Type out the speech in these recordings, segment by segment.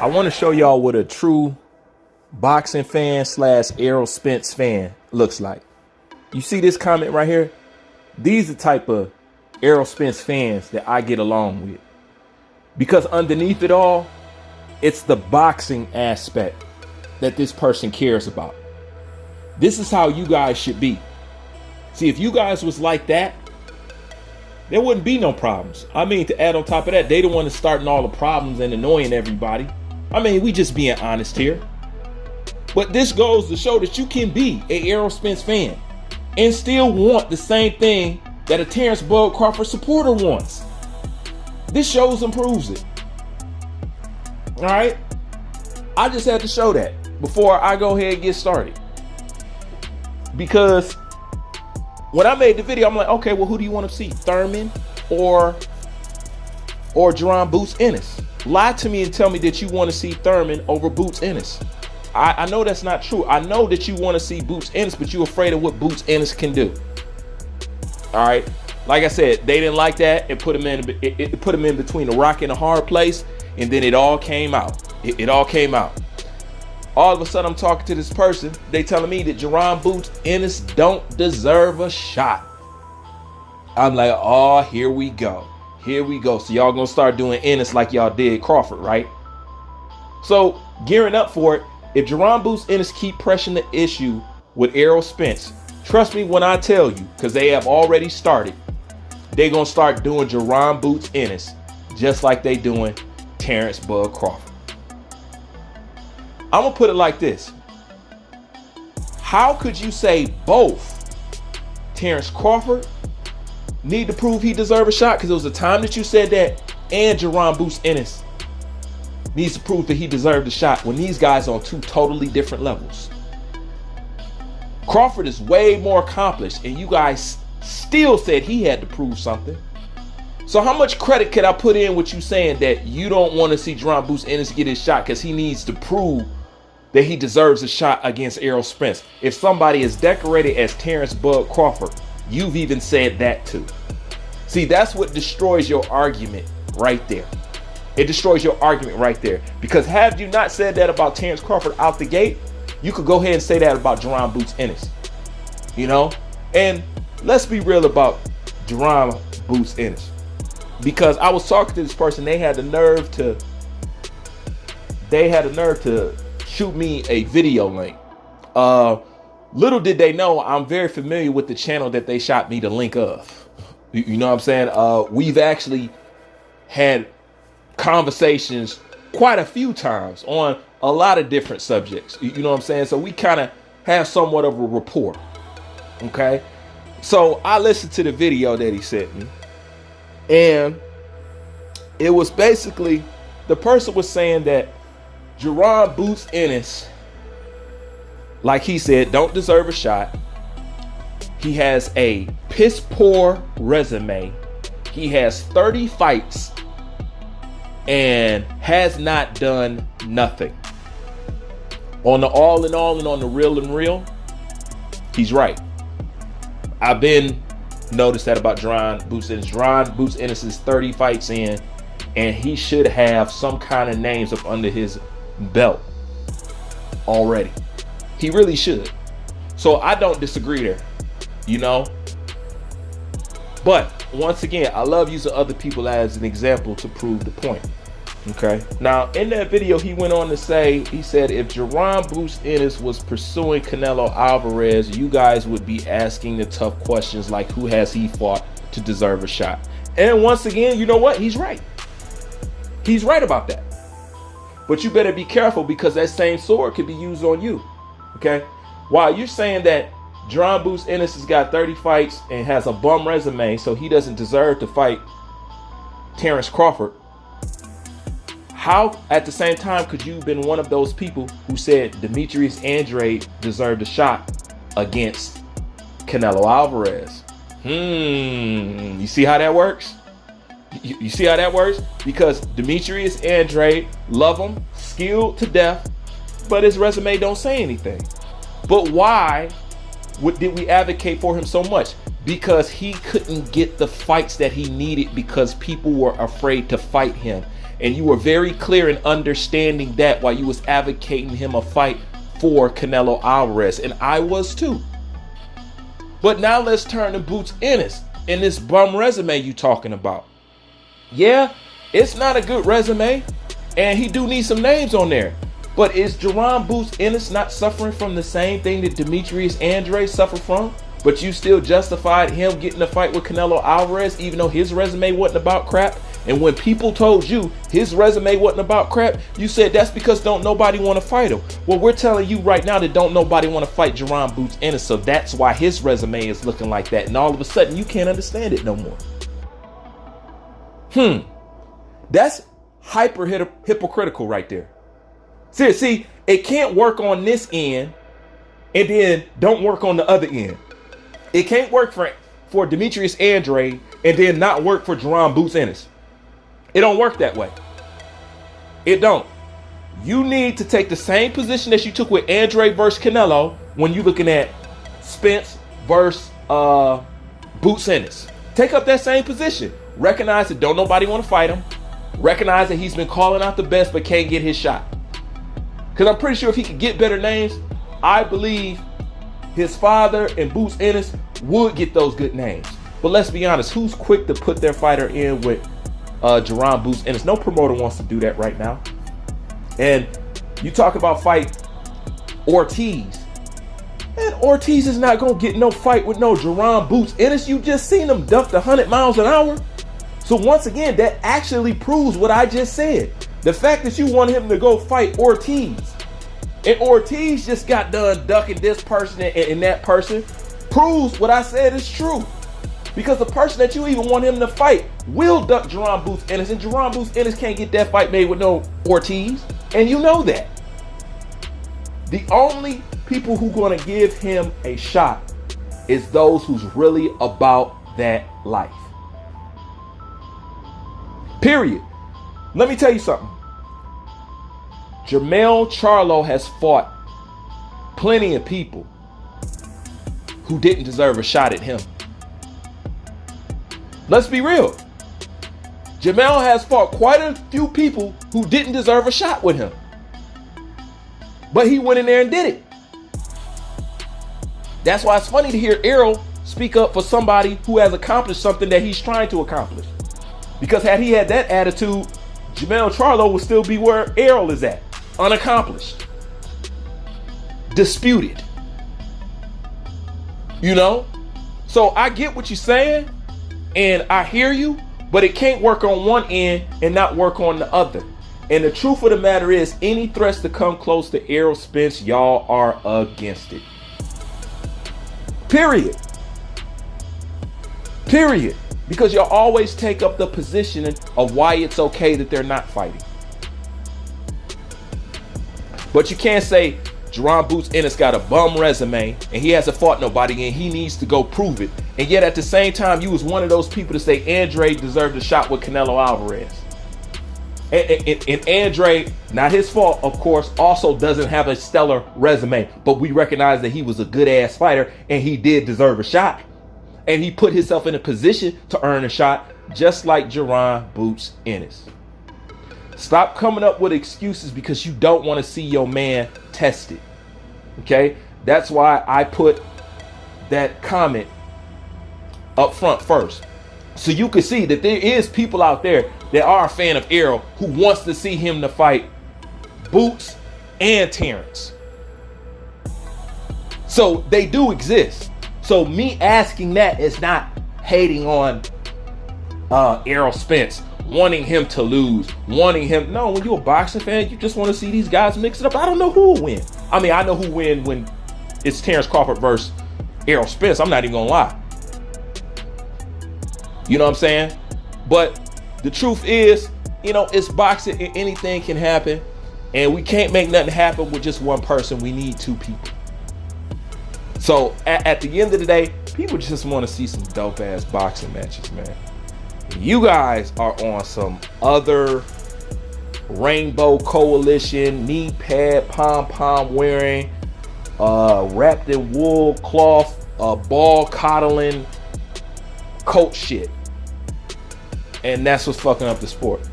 I want to show y'all what a true boxing fan slash ERROL Spence fan looks like. You see this comment right here? These are the type of ERROL Spence fans that I get along with. Because underneath it all, it's the boxing aspect that this person cares about. This is how you guys should be. See, if you guys was like that, there wouldn't be no problems. I mean, to add on top of that, they the one that's starting all the problems and annoying everybody. I mean, we just being honest here. But this goes to show that you can be a ERROL Spence fan and still want the same thing that a Terrence Bud Crawford supporter wants. This shows and proves it. All right? I just had to show that before I go ahead and get started. Because when I made the video, I'm like, okay, well, who do you want to see? Thurman or JERON Boots Ennis? Lie to me and tell me that you want to see Thurman over Boots Ennis. I know that's not true. I know that you want to see Boots Ennis, but you're afraid of what Boots Ennis can do. All right. Like I said, they didn't like that. It put him in between a rock and a hard place, and then it all came out. It all came out. All of a sudden, I'm talking to this person. They telling me that JERON Boots Ennis don't deserve a shot. I'm like, oh, here we go. Here we go. So y'all gonna start doing Ennis like y'all did Crawford, right? So gearing up for it, if JERON Boots Ennis keep pressing the issue with ERROL Spence, trust me when I tell you, because they have already started, they're gonna start doing JERON Boots Ennis just like they doing Terrence Bud Crawford. I'm gonna put it like this. How could you say both Terrence Crawford need to prove he deserves a shot, because it was the time that you said that, and JERON Boots Ennis needs to prove that he deserved a shot, when these guys are on two totally different levels? Crawford is way more accomplished, and you guys still said he had to prove something. So how much credit could I put in with you saying that you don't want to see JERON Boots Ennis get his shot because he needs to prove that he deserves a shot against ERROL Spence? If somebody is decorated as Terrence Bud Crawford, you've even said that too. See, that's what destroys your argument right there. It destroys your argument right there. Because had you not said that about Terrence Crawford out the gate, you could go ahead and say that about JERON Boots Ennis. You know? And let's be real about JERON Boots Ennis. Because I was talking to this person, they had the nerve to shoot me a video link. Little did they know, I'm very familiar with the channel that they shot me the link of. You know what I'm saying? We've actually had conversations quite a few times on a lot of different subjects. You know what I'm saying? So we kind of have somewhat of a rapport. Okay? So I listened to the video that he sent me, and it was basically, the person was saying that JERON Boots Ennis, like he said, don't deserve a shot. He has a piss poor resume. He has 30 fights and has not done nothing. On the all in all and on the real and real, he's right. I've been noticed that about JERON Boots Ennis. JERON Boots Ennis is 30 fights in, and he should have some kind of names up under his belt already. He really should. So I don't disagree there, you know. But once again, I love using other people as an example to prove the point. Okay. Now in that video, he went on to say, he said, if JERON Boots Ennis was pursuing Canelo Alvarez, you guys would be asking the tough questions like, who has he fought to deserve a shot? And once again, you know what? He's right. He's right about that. But you better be careful, because that same sword could be used on you. Okay. While you're saying that JERON Boots Ennis has got 30 fights and has a bum resume, so he doesn't deserve to fight Terrence Crawford, how at the same time could you have been one of those people who said Demetrius Andrade deserved a shot against Canelo Alvarez? You see how that works? You see how that works? Because Demetrius Andrade, love him, skilled to death, but his resume don't say anything. But why did we advocate for him so much? Because he couldn't get the fights that he needed, because people were afraid to fight him. And you were very clear in understanding that while you was advocating him a fight for Canelo Alvarez. And I was too. But now let's turn to Boots Ennis and this bum resume you talking about. Yeah, it's not a good resume. And he do need some names on there. But is JERON Boots Ennis not suffering from the same thing that Demetrius Andrade suffered from? But you still justified him getting a fight with Canelo Alvarez even though his resume wasn't about crap? And when people told you his resume wasn't about crap, you said that's because don't nobody want to fight him. Well, we're telling you right now that don't nobody want to fight JERON Boots Ennis, so that's why his resume is looking like that. And all of a sudden you can't understand it no more. That's hypocritical right there. See, it can't work on this end and then don't work on the other end. It can't work for Demetrius Andrade and then not work for JERON Boots Ennis. It don't work that way. It don't. You need to take the same position that you took with Andrade versus Canelo when you're looking at Spence versus Boots Ennis. Take up that same position. Recognize that don't nobody want to fight him. Recognize that he's been calling out the best but can't get his shot. Because I'm pretty sure if he could get better names, I believe his father and Boots Ennis would get those good names. But let's be honest, who's quick to put their fighter in with JERON Boots Ennis? No promoter wants to do that right now. And you talk about fight Ortiz. Man, Ortiz is not going to get no fight with no JERON Boots Ennis. You just seen him duck 100 miles an hour. So once again, that actually proves what I just said. The fact that you want him to go fight Ortiz, and Ortiz just got done ducking this person and that person, proves what I said is true. Because the person that you even want him to fight will duck JERON Boots Ennis, and JERON Boots Ennis can't get that fight made with no Ortiz, and you know that. The only people who gonna give him a shot is those who's really about that life. Period. Let me tell you something. Jermell Charlo has fought plenty of people who didn't deserve a shot at him. Let's be real. Jermell has fought quite a few people who didn't deserve a shot with him. But he went in there and did it. That's why it's funny to hear Errol speak up for somebody who has accomplished something that he's trying to accomplish. Because had he had that attitude, Jermell Charlo would still be where Errol is at. Unaccomplished. Disputed. You know? So I get what you're saying, and I hear you, but it can't work on one end and not work on the other. And the truth of the matter is, any threats to come close to ERROL Spence, y'all are against it. Period. Period. Because you'll always take up the position of why it's okay that they're not fighting. But you can't say JERON Boots Ennis got a bum resume and he hasn't fought nobody and he needs to go prove it. And yet at the same time, you was one of those people to say Andrade deserved a shot with Canelo Alvarez. And Andrade, not his fault, of course, also doesn't have a stellar resume. But we recognize that he was a good ass fighter and he did deserve a shot. And he put himself in a position to earn a shot, just like JERON Boots Ennis. Stop coming up with excuses because you don't want to see your man tested. Okay? That's why I put that comment up front first. So you can see that there is people out there that are a fan of Errol who wants to see him to fight Boots and Terrence. So they do exist. So me asking that is not hating on ERROL Spence, wanting him to lose, wanting him. No, when you're a boxing fan, you just want to see these guys mix it up. I don't know who will win. I mean, I know who win when it's Terrence Crawford versus ERROL Spence. I'm not even gonna lie. You know what I'm saying? But the truth is, you know, it's boxing and anything can happen. And we can't make nothing happen with just one person. We need two people. So at the end of the day, people just want to see some dope ass boxing matches, man. You guys are on some other Rainbow Coalition, knee pad, pom-pom wearing, wrapped in wool cloth, ball coddling coach shit. And that's what's fucking up the sport.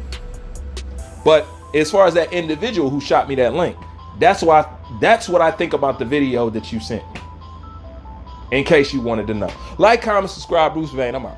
But as far as that individual who shot me that link, that's what I think about the video that you sent me. In case you wanted to know. Like, comment, subscribe. Bruce Vane, I'm out.